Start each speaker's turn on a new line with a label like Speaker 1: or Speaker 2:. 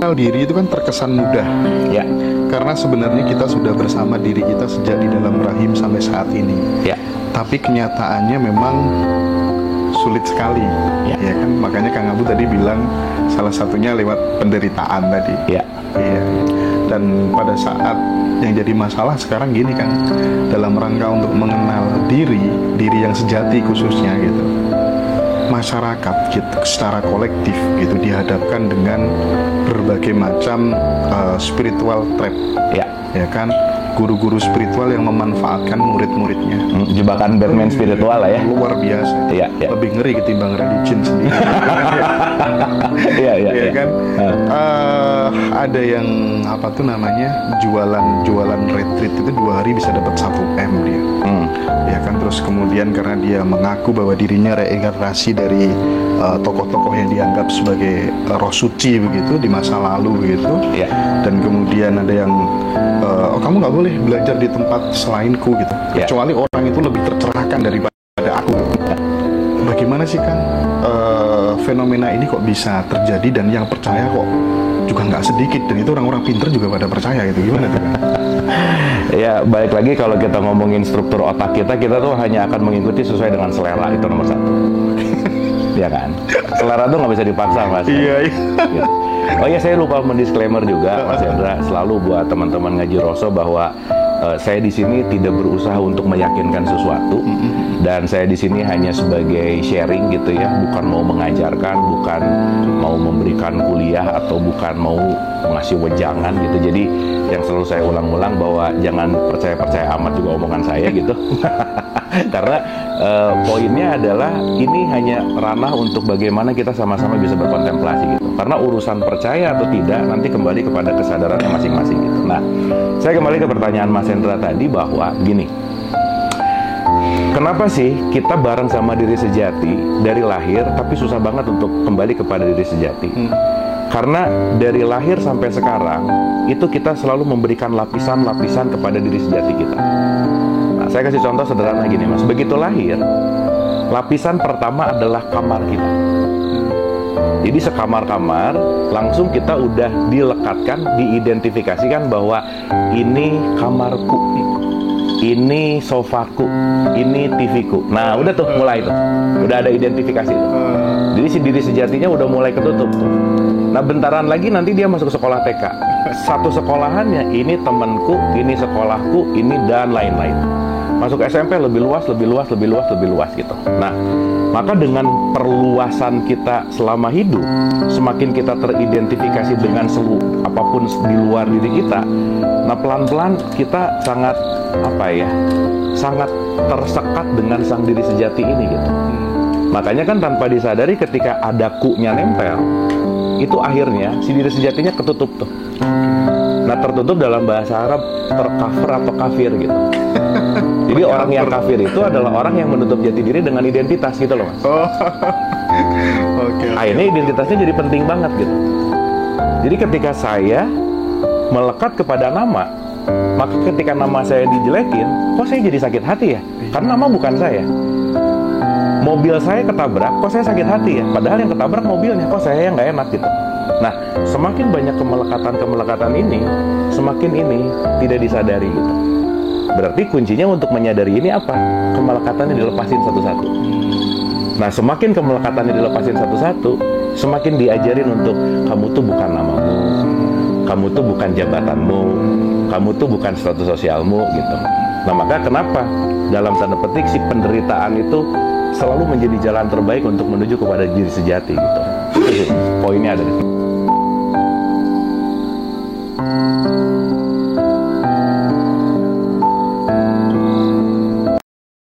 Speaker 1: mengenal diri itu kan terkesan mudah.
Speaker 2: Ya.
Speaker 1: Karena sebenarnya kita sudah bersama diri kita sejak di dalam rahim sampai saat ini.
Speaker 2: Ya.
Speaker 1: Tapi kenyataannya memang sulit sekali. Ya kan, makanya Kang Abu tadi bilang salah satunya lewat penderitaan tadi.
Speaker 2: Ya.
Speaker 1: Iya. Dan pada saat yang jadi masalah sekarang gini kan, dalam rangka untuk mengenal diri yang sejati khususnya gitu, masyarakat gitu secara kolektif gitu dihadapkan dengan berbagai macam spiritual trap, ya kan, guru-guru spiritual yang memanfaatkan murid-muridnya.
Speaker 2: Jebakan Batman spiritual lah ya.
Speaker 1: Luar biasa.
Speaker 2: Iya.
Speaker 1: Lebih ngeri ketimbang religion sendiri.
Speaker 2: Iya
Speaker 1: kan. Ada yang apa tuh namanya, jualan retreat itu 2 hari bisa dapat 1 M dia. Ya kan, terus kemudian karena dia mengaku bahwa dirinya reinkarnasi dari tokoh-tokoh yang dianggap sebagai roh suci begitu di masa lalu begitu. Dan kemudian ada yang kamu nggak boleh belajar di tempat selainku gitu, kecuali orang itu lebih tercerahkan daripada aku. Bagaimana sih Kang fenomena ini kok bisa terjadi dan yang percaya kok juga nggak sedikit, dan itu orang-orang pinter juga pada percaya gitu, gimana tuh Kang?
Speaker 2: Ya, balik lagi kalau kita ngomongin struktur otak kita tuh hanya akan mengikuti sesuai dengan selera, itu nomor 1. Ya kan? Selera tuh nggak bisa dipaksa, Mas.
Speaker 1: Iya.
Speaker 2: Gitu. Oh iya, saya lupa mendisklaimer juga, Mas Hendra, selalu buat teman-teman ngaji Roso bahwa saya di sini tidak berusaha untuk meyakinkan sesuatu, dan saya di sini hanya sebagai sharing gitu ya, bukan mau mengajarkan, bukan mau memberikan kuliah, atau bukan mau ngasih wejangan gitu. Jadi yang selalu saya ulang-ulang bahwa jangan percaya-percaya amat juga omongan saya gitu. Karena poinnya adalah ini hanya ranah untuk bagaimana kita sama-sama bisa berkontemplasi gitu. Karena urusan percaya atau tidak nanti kembali kepada kesadarannya masing-masing gitu. Nah, saya kembali ke pertanyaan Mas Hendra tadi bahwa gini, kenapa sih kita bareng sama diri sejati dari lahir tapi susah banget untuk kembali kepada diri sejati? Karena dari lahir sampai sekarang itu kita selalu memberikan lapisan-lapisan kepada diri sejati kita. Nah, saya kasih contoh sederhana gini, Mas. Begitu lahir, lapisan pertama adalah kamar kita. Jadi sekamar-kamar langsung kita udah dilekatkan, diidentifikasikan bahwa ini kamarku, ini sofaku, ini TV-ku. Nah, udah tuh mulai tuh. Udah ada identifikasi tuh. Jadi si diri sejatinya udah mulai ketutup tuh. Nah, bentaran lagi nanti dia masuk sekolah TK. Satu sekolahannya, ini temanku, ini sekolahku, ini dan lain-lain. Masuk SMP lebih luas gitu. Nah, maka dengan perluasan kita selama hidup, semakin kita teridentifikasi dengan seluruh apapun di luar diri kita. Nah, pelan-pelan kita sangat sangat tersekat dengan sang diri sejati ini gitu. Makanya kan tanpa disadari ketika ada ku-nya nempel, itu akhirnya si diri sejatinya ketutup tuh. Nah, tertutup dalam bahasa Arab tercover atau kafir gitu. Jadi orang yang kafir itu adalah orang yang menutup jati diri dengan identitas gitu loh, Mas. Akhirnya identitasnya jadi penting banget gitu. Jadi ketika saya melekat kepada nama, maka ketika nama saya dijelekin, kok saya jadi sakit hati ya? Karena nama bukan saya. Mobil saya ketabrak, kok saya sakit hati ya? Padahal yang ketabrak mobilnya, kok saya yang nggak enak gitu. Nah, semakin banyak kemelekatan ini, semakin ini tidak disadari gitu. Berarti kuncinya untuk menyadari ini apa? Kemelekatannya dilepasin satu-satu. Nah, semakin kemelekatannya dilepasin satu-satu, semakin diajarin untuk kamu tuh bukan namamu, kamu tuh bukan jabatanmu, kamu tuh bukan status sosialmu gitu. Nah, maka kenapa dalam tanda petik si penderitaan itu selalu menjadi jalan terbaik untuk menuju kepada diri sejati gitu. Itu sih, poinnya ada di situ.